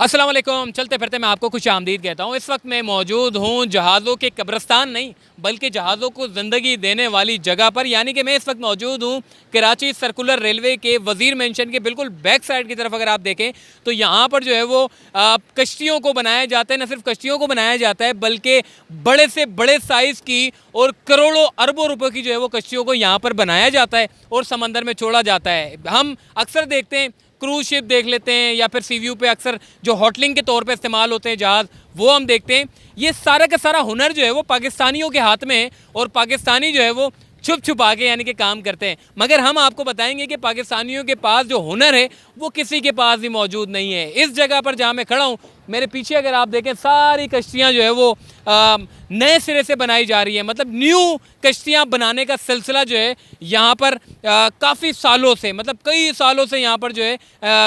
अस्सलाम वालेकुम। चलते फिरते मैं आपको खुश आमदीद कहता हूँ। इस वक्त मैं मौजूद हूँ जहाज़ों के कब्रिस्तान नहीं बल्कि जहाज़ों को ज़िंदगी देने वाली जगह पर, यानी कि मैं इस वक्त मौजूद हूँ कराची सर्कुलर रेलवे के वज़ीर मेंशन के बिल्कुल बैक साइड की तरफ। अगर आप देखें तो यहाँ पर जो है वो कश्तियों को बनाया जाता है। न सिर्फ कश्तियों को बनाया जाता है बल्कि बड़े से बड़े साइज़ की और करोड़ों अरबों रुपए की जो है वो कश्तियों को यहाँ पर बनाया जाता है और समंदर में छोड़ा जाता है। हम अक्सर देखते हैं क्रूज शिप देख लेते हैं या फिर सी व्यू पे अक्सर जो हॉटलिंग के तौर पे इस्तेमाल होते हैं जहाज़, वो हम देखते हैं। ये सारा का सारा हुनर जो है वो पाकिस्तानियों के हाथ में है और पाकिस्तानी जो है वो छुप छुपा के यानी कि काम करते हैं। मगर हम आपको बताएंगे कि पाकिस्तानियों के पास जो हुनर है वो किसी के पास भी मौजूद नहीं है। इस जगह पर जहाँ मैं खड़ा हूँ, मेरे पीछे अगर आप देखें सारी कश्तियाँ जो है वो नए सिरे से बनाई जा रही है। मतलब न्यू कश्तियाँ बनाने का सिलसिला जो है यहाँ पर काफ़ी सालों से, मतलब कई सालों से यहाँ पर जो है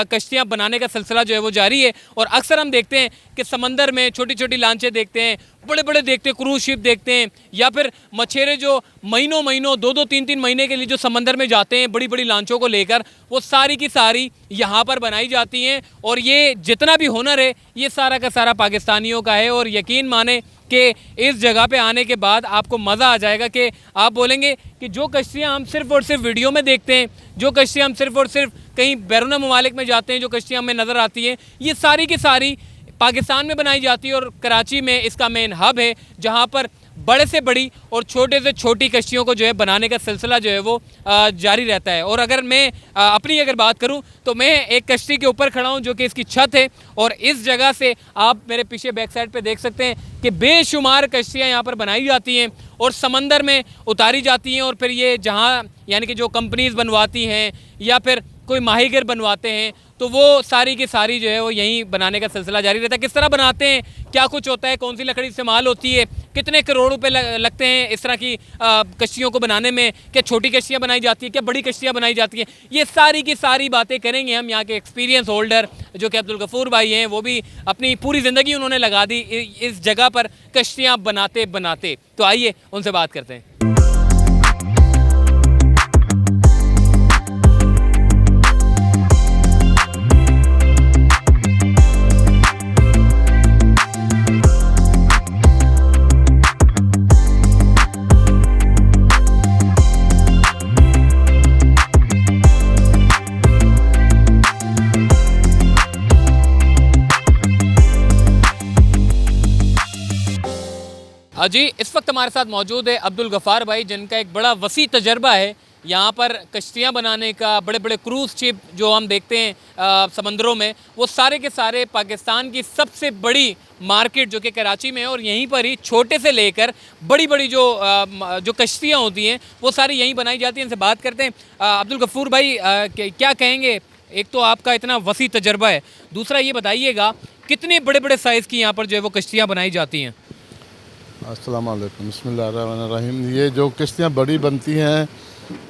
कश्तियाँ बनाने का सिलसिला जो है वो जारी है। और अक्सर हम देखते हैं कि समंदर में छोटी छोटी लांचें देखते हैं, बड़े बड़े देखते हैं, क्रूज शिप देखते हैं, या फिर मछेरे जो महीनों महीनों 2-2 3-3 महीने के लिए जो समंदर में जाते हैं बड़ी बड़ी लांचों को लेकर, वो सारी की सारी यहाँ पर बनाई जाती हैं। और ये जितना भी हुनर है ये सारा का सारा पाकिस्तानियों का है। और यकीन माने कि इस जगह पे आने के बाद आपको मज़ा आ जाएगा कि आप बोलेंगे कि जो कश्तियाँ हम सिर्फ़ और सिर्फ वीडियो में देखते हैं, जो कश्तियाँ हम सिर्फ़ और सिर्फ कहीं बैरून ममालिक में जाते हैं, जो कश्तियाँ हमें नज़र आती हैं, ये सारी की सारी पाकिस्तान में बनाई जाती है। और कराची में इसका मेन हब है जहाँ पर बड़े से बड़ी और छोटे से छोटी कश्तियों को जो है बनाने का सिलसिला जो है वो जारी रहता है। और अगर मैं अपनी अगर बात करूं तो मैं एक कश्ती के ऊपर खड़ा हूं जो कि इसकी छत है। और इस जगह से आप मेरे पीछे बैक साइड पे देख सकते हैं कि बेशुमार कश्तियां यहाँ पर बनाई जाती हैं और समंदर में उतारी जाती हैं। और फिर ये जहाँ यानी कि जो कंपनीज़ बनवाती हैं या फिर कोई माहीगर बनवाते हैं तो वो सारी की सारी जो है वो यहीं बनाने का सिलसिला जारी रहता है। किस तरह बनाते हैं, क्या कुछ होता है, कौन सी लकड़ी इस्तेमाल होती है, कितने करोड़ रुपए लगते हैं इस तरह की कश्तियों को बनाने में, क्या छोटी कश्तियाँ बनाई जाती हैं, क्या बड़ी कश्तियाँ बनाई जाती हैं, ये सारी की सारी बातें करेंगे हम यहाँ के एक्सपीरियंस होल्डर जो कि अब्दुल गफूर भाई हैं। वो भी अपनी पूरी ज़िंदगी उन्होंने लगा दी इस जगह पर कश्तियाँ बनाते बनाते। तो आइए उनसे बात करते हैं। जी, इस वक्त हमारे साथ मौजूद है अब्दुल गफ़ार भाई, जिनका एक बड़ा वसी तजर्बा है यहाँ पर कश्तियाँ बनाने का। बड़े बड़े क्रूज़ शिप जो हम देखते हैं समंदरों में, वो सारे के सारे पाकिस्तान की सबसे बड़ी मार्केट जो कि कराची में है। और यहीं पर ही छोटे से लेकर बड़ी बड़ी जो कश्तियाँ होती हैं वो सारी यहीं बनाई जाती हैं। इनसे बात करते हैं। अब्दुल गफ़ूर भाई, क्या कहेंगे? एक तो आपका इतना वसी तजर्बा है, दूसरा ये बताइएगा कितने बड़े बड़े साइज़ की यहाँ पर जो है वो कश्तियाँ बनाई जाती हैं? अस्सलाम वालेकुम, बिस्मिल्लाहिर्रहमानिर्रहीम। ये जो किश्तियाँ बड़ी बनती हैं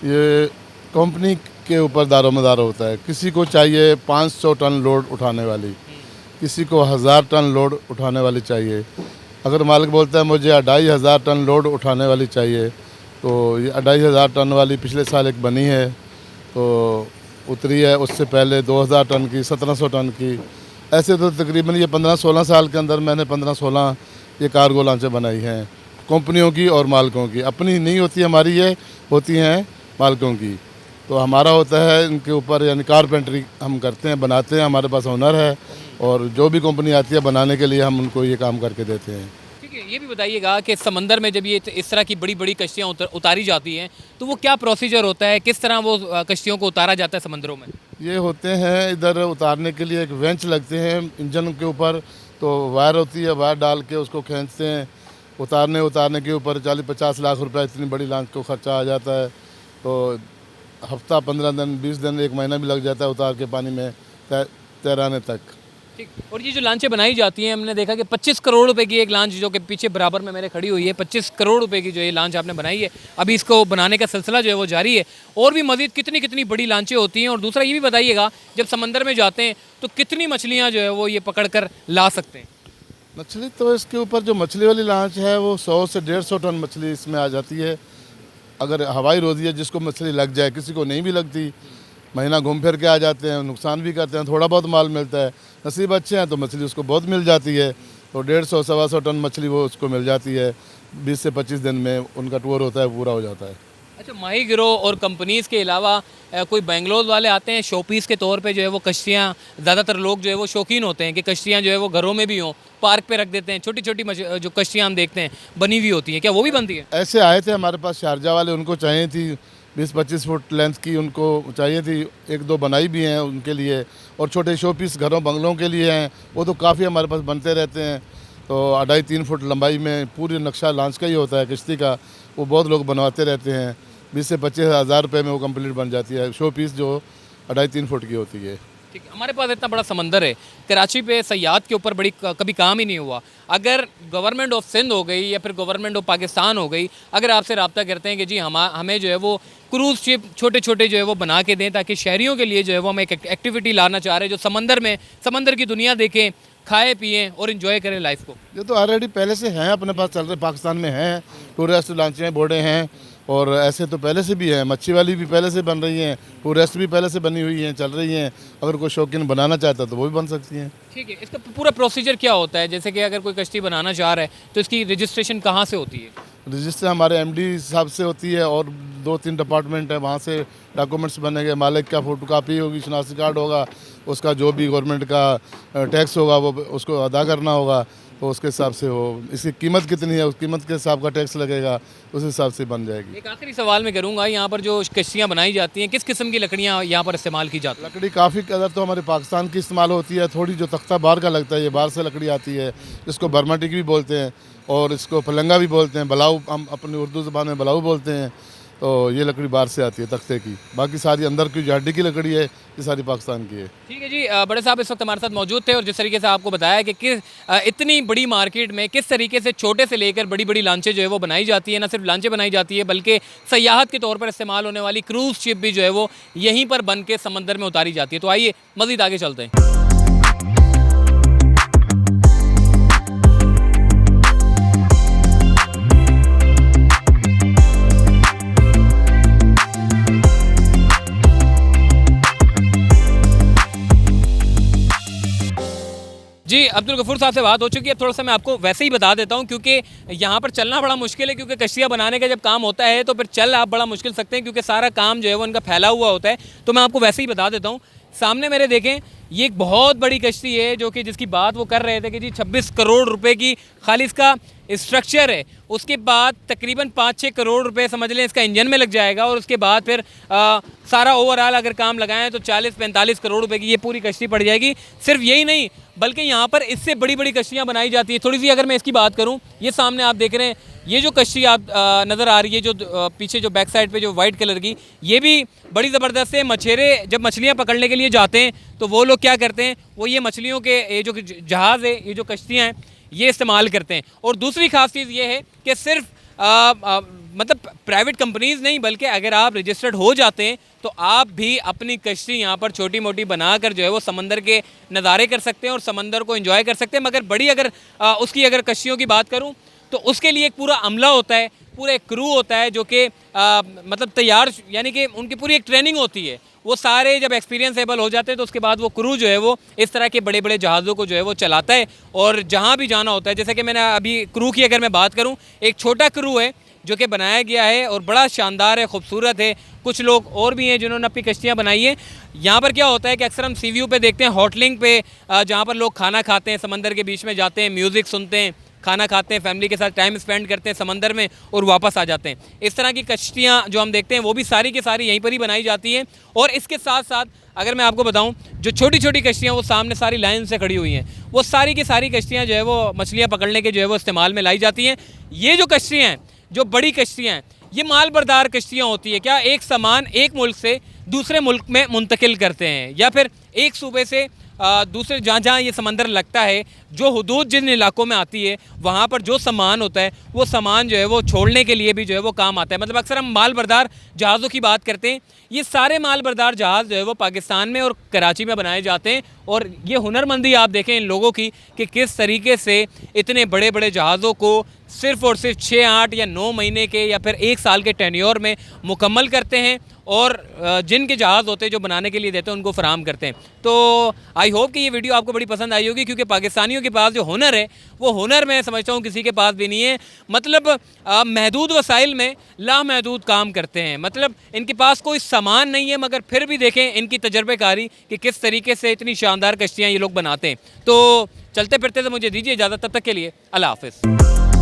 ये कंपनी के ऊपर दारोमदार होता है। किसी को चाहिए 500 टन लोड उठाने वाली, किसी को 1000 टन लोड उठाने वाली चाहिए। अगर मालिक बोलता है मुझे 2500 टन लोड उठाने वाली चाहिए, तो ये 2500 टन वाली पिछले साल एक बनी है तो उतरी है। उससे पहले 2000 टन की, 1700 टन की, ऐसे तो तकरीबन ये 15-16 साल के अंदर मैंने 15-16 ये कार्गो लांचें बनाई हैं कंपनियों की और मालिकों की। अपनी नहीं होती हमारी, ये होती हैं मालिकों की। तो हमारा होता है इनके ऊपर, यानी कारपेंटरी हम करते हैं, बनाते हैं, हमारे पास हुनर है। और जो भी कंपनी आती है बनाने के लिए हम उनको ये काम करके देते हैं। ठीक है, ये भी बताइएगा कि समंदर में जब ये इस तरह की बड़ी बड़ी कश्तियाँ उतारी जाती हैं तो वो क्या प्रोसीजर होता है, किस तरह वो कश्तियों को उतारा जाता है समंदरों में? ये होते हैं इधर उतारने के लिए एक वेंच लगते हैं इंजन के ऊपर, तो वायर होती है, वायर डाल के उसको खींचते हैं। उतारने के ऊपर 40-50 लाख रुपए इतनी बड़ी लांच को खर्चा आ जाता है। तो हफ्ता, 15 दिन, 20 दिन, 1 महीना भी लग जाता है उतार के पानी में तैराने तक। ठीक। और ये जो लांचें बनाई जाती हैं, हमने देखा कि 25 करोड़ रुपए की एक लांच जो कि पीछे बराबर में मेरे खड़ी हुई है, 25 करोड़ रुपए की जो ये लांच आपने बनाई है। अभी इसको बनाने का सिलसिला जो है वो जारी है। और भी मज़ीद कितनी कितनी बड़ी लांचें होती हैं? और दूसरा ये भी बताइएगा जब समंदर में जाते हैं तो कितनी मछलियाँ जो है वो ये पकड़ कर ला सकते हैं? मछली तो इसके ऊपर जो मछली वाली लांच है वो 100 से 150 टन मछली इसमें आ जाती है। अगर हवाई रोज़ी है, जिसको मछली लग जाए, किसी को नहीं भी लगती, महीना घूम फिर के आ जाते हैं, नुकसान भी करते हैं, थोड़ा बहुत माल मिलता है। नसीब अच्छे हैं तो मछली उसको बहुत मिल जाती है, तो 150 सवा 100 टन मछली वो उसको मिल जाती है। 20 से 25 दिन में उनका टूर होता है, पूरा हो जाता है। अच्छा, माही गिरोह और कंपनीज़ के अलावा कोई बेंगलोर वाले आते हैं शोपीस के तौर पे जो है वो कश्तियाँ, ज़्यादातर लोग जो है वो शौकीन होते हैं कि कश्तियाँ जो है वो घरों में भी हों, पार्क पे रख देते हैं, छोटी छोटी जो कश्तियाँ हम देखते हैं बनी हुई होती हैं, क्या वो भी बनती है? ऐसे आए थे हमारे पास शारजा वाले, उनको चाहिए थी 20-25 फुट लेंथ की, उनको चाहिए थी। 1-2 बनाई भी हैं उनके लिए, और छोटे शो पीस घरों बंगलों के लिए हैं, वो तो काफ़ी हमारे पास बनते रहते हैं। तो 2.5-3 फुट लंबाई में पूरी नक्शा लॉन्च का ही होता है किश्ती का, वो बहुत लोग बनवाते रहते हैं। 20 से 25 हज़ार रुपये में वो कंप्लीट बन जाती है, शो पीस जो 2.5-3 फुट की होती है। ठीक है, हमारे पास इतना बड़ा समंदर है, कराची पे सयाहत के ऊपर कभी काम ही नहीं हुआ। अगर गवर्नमेंट ऑफ सिंध हो गई या फिर गवर्नमेंट ऑफ पाकिस्तान हो गई, अगर आपसे रब्ता करते हैं कि जी हमें जो है वो क्रूज़ शिप छोटे छोटे जो है वो बना के दें, ताकि शहरियों के लिए जो है वो हम एक एक्टिविटी लाना चाह रहे हैं, जो समंदर की दुनिया देखें, खाए पिएँ और इन्जॉय करें लाइफ को। ये तो ऑलरेडी पहले से हैं, अपने पास चल रहे, पाकिस्तान में हैं, टूरिस्ट लॉन्चें बोर्डें हैं, और ऐसे तो पहले से भी हैं। मच्छी वाली भी पहले से बन रही हैं, टूरिस्ट भी पहले से बनी हुई हैं, चल रही हैं। अगर कोई शौकीन बनाना चाहता है तो वो भी बन सकती हैं। ठीक है, इसका पूरा प्रोसीजर क्या होता है? जैसे कि अगर कोई कश्ती बनाना चाह रहा है तो इसकी रजिस्ट्रेशन कहाँ से होती है? रजिस्टर हमारे एमडी साहब से होती है, और 2-3 डिपार्टमेंट है, वहाँ से डॉक्यूमेंट्स बनेंगे। मालिक का फोटोकॉपी होगी, शनाख्ती कार्ड होगा, उसका जो भी गवर्नमेंट का टैक्स होगा वो उसको अदा करना होगा, तो उसके हिसाब से हो। इसकी कीमत कितनी है, उस कीमत के हिसाब का टैक्स लगेगा, उस हिसाब से बन जाएगी। एक आखिरी सवाल मैं करूँगा, यहाँ पर जो कश्तियाँ बनाई जाती हैं किस किस्म की लकड़ियाँ यहाँ पर इस्तेमाल की जाती हैं? लकड़ी काफ़ी कदर तो हमारे पाकिस्तान की इस्तेमाल होती है, थोड़ी जो तख्ता बाहर का लगता है ये बाहर से लकड़ी आती है, जिसको बर्मा टिकी भी बोलते हैं, और इसको पलंगा भी बोलते हैं, बलाऊ हम अपनी उर्दू ज़बान में बलाऊ बोलते हैं। तो ये लकड़ी बाहर से आती है तख्ते की, बाकी सारी अंदर की जो हड्डी की लकड़ी है ये सारी पाकिस्तान की है। ठीक है जी, बड़े साहब इस वक्त हमारे साथ मौजूद थे, और जिस तरीके से आपको बताया कि इतनी बड़ी मार्केट में किस तरीके से छोटे से लेकर बड़ी बड़ी लांचें जो है वो बनाई जाती है, ना सिर्फ लांचें बनाई जाती है बल्कि सयाहत के तौर पर इस्तेमाल होने वाली क्रूज़ शिप भी जो है वो यहीं पर बन के समंदर में उतारी जाती है। तो आइए मज़ीद आगे चलते हैं। जी, अब्दुल गफूर साहब से बात हो चुकी है। अब थोड़ा सा मैं आपको वैसे ही बता देता हूँ, क्योंकि यहाँ पर चलना बड़ा मुश्किल है, क्योंकि कश्तियाँ बनाने का जब काम होता है तो फिर चल आप बड़ा मुश्किल सकते हैं, क्योंकि सारा काम जो है वो इनका फैला हुआ होता है। तो मैं आपको वैसे ही बता देता हूँ। सामने मेरे देखें, ये एक बहुत बड़ी कश्ती है जो कि जिसकी बात वो कर रहे थे कि जी 26 करोड़ रुपए की खाली इसका स्ट्रक्चर है। उसके बाद तकरीबन 5-6 करोड़ रुपए समझ लें इसका इंजन में लग जाएगा, और उसके बाद फिर सारा ओवरऑल अगर काम लगाएं तो 40-45 करोड़ रुपए की ये पूरी कश्ती पड़ जाएगी। सिर्फ यही नहीं, बल्कि यहाँ पर इससे बड़ी बड़ी कश्तियाँ बनाई जाती है। थोड़ी सी अगर मैं इसकी बात करूँ, ये सामने आप देख रहे हैं, ये जो कश्ती आप नज़र आ रही है, जो पीछे जो बैक साइड पे जो वाइट कलर की, ये भी बड़ी ज़बरदस्त है। मछेरे जब मछलियाँ पकड़ने के लिए जाते हैं तो वो लोग क्या करते हैं, वो ये मछलियों के ये जो जहाज़ है, ये जो कश्तियाँ हैं, ये इस्तेमाल करते हैं। और दूसरी खास चीज़ ये है कि सिर्फ मतलब प्राइवेट कंपनीज़ नहीं, बल्कि अगर आप रजिस्टर्ड हो जाते हैं तो आप भी अपनी कश्ती यहाँ पर छोटी मोटी बनाकर जो है वो समंदर के नज़ारे कर सकते हैं और समंदर को एंजॉय कर सकते हैं। मगर बड़ी अगर उसकी अगर कश्तियों की बात करूँ तो उसके लिए एक पूरा अमला होता है, पूरा एक क्रू होता है जो कि मतलब तैयार, यानी कि उनकी पूरी एक ट्रेनिंग होती है। वो सारे जब एक्सपीरियंसेबल हो जाते हैं तो उसके बाद वो क्रू जो है वो इस तरह के बड़े बड़े जहाज़ों को जो है वो चलाता है, और जहाँ भी जाना होता है। जैसे कि मैंने अभी क्रू की अगर मैं बात करूँ, एक छोटा क्रू है जो कि बनाया गया है और बड़ा शानदार है, खूबसूरत है। कुछ लोग और भी हैं जिन्होंने अपनी कश्तियाँ बनाई हैं। यहाँ पर क्या होता है कि अक्सर हम सी व्यू पे देखते हैं, होटलिंग पे जहाँ पर लोग खाना खाते हैं, समंदर के बीच में जाते हैं, म्यूज़िक सुनते हैं, खाना खाते हैं, फैमिली के साथ टाइम स्पेंड करते हैं समंदर में और वापस आ जाते हैं। इस तरह की कश्तियाँ जो हम देखते हैं वो भी सारी की सारी यहीं पर ही बनाई जाती हैं। और इसके साथ साथ अगर मैं आपको बताऊं, जो छोटी छोटी कश्तियाँ वो सामने सारी लाइन से खड़ी हुई हैं, वो सारी की सारी कश्तियाँ जो है वो मछलियाँ पकड़ने के जो है वो इस्तेमाल में लाई जाती हैं। ये जो कश्तियाँ हैं, जो बड़ी कश्तियाँ हैं, ये माल बरदार कश्तियाँ होती है। क्या एक सामान एक मुल्क से दूसरे मुल्क में मुंतकिल करते हैं, या फिर एक सूबे से दूसरे जहाँ जहाँ ये समंदर लगता है, जो हुदूद जिन इलाकों में आती है, वहाँ पर जो सामान होता है वो सामान जो है वो छोड़ने के लिए भी जो है वो काम आता है। मतलब अक्सर हम माल बरदार जहाज़ों की बात करते हैं, ये सारे माल बरदार जहाज़ जो है वो पाकिस्तान में और कराची में बनाए जाते हैं। और ये हुनरमंदी आप देखें इन लोगों की कि किस तरीके से इतने बड़े बड़े जहाज़ों को सिर्फ़ और सिर्फ 6, 8 या 9 महीने के या फिर 1 साल के टेन्योर में मुकम्मल करते हैं और जिनके जहाज़ होते हैं जो बनाने के लिए देते हैं उनको फराहम करते हैं। तो आई होप कि ये वीडियो आपको बड़ी पसंद आई होगी, क्योंकि पाकिस्तानियों के पास जो हुनर है वो हुनर मैं समझता हूँ किसी के पास भी नहीं है। मतलब महदूद वसाइल में लामहदूद काम करते हैं। मतलब इनके पास कोई सामान नहीं है, मगर फिर भी देखें इनकी तजर्बेकारी कि किस तरीके से इतनी शानदार कश्तियाँ ये लोग बनाते हैं। तो चलते फिरते तो मुझे दीजिए इजाज़त, तब तक के लिए अल्लाह हाफ़िज़।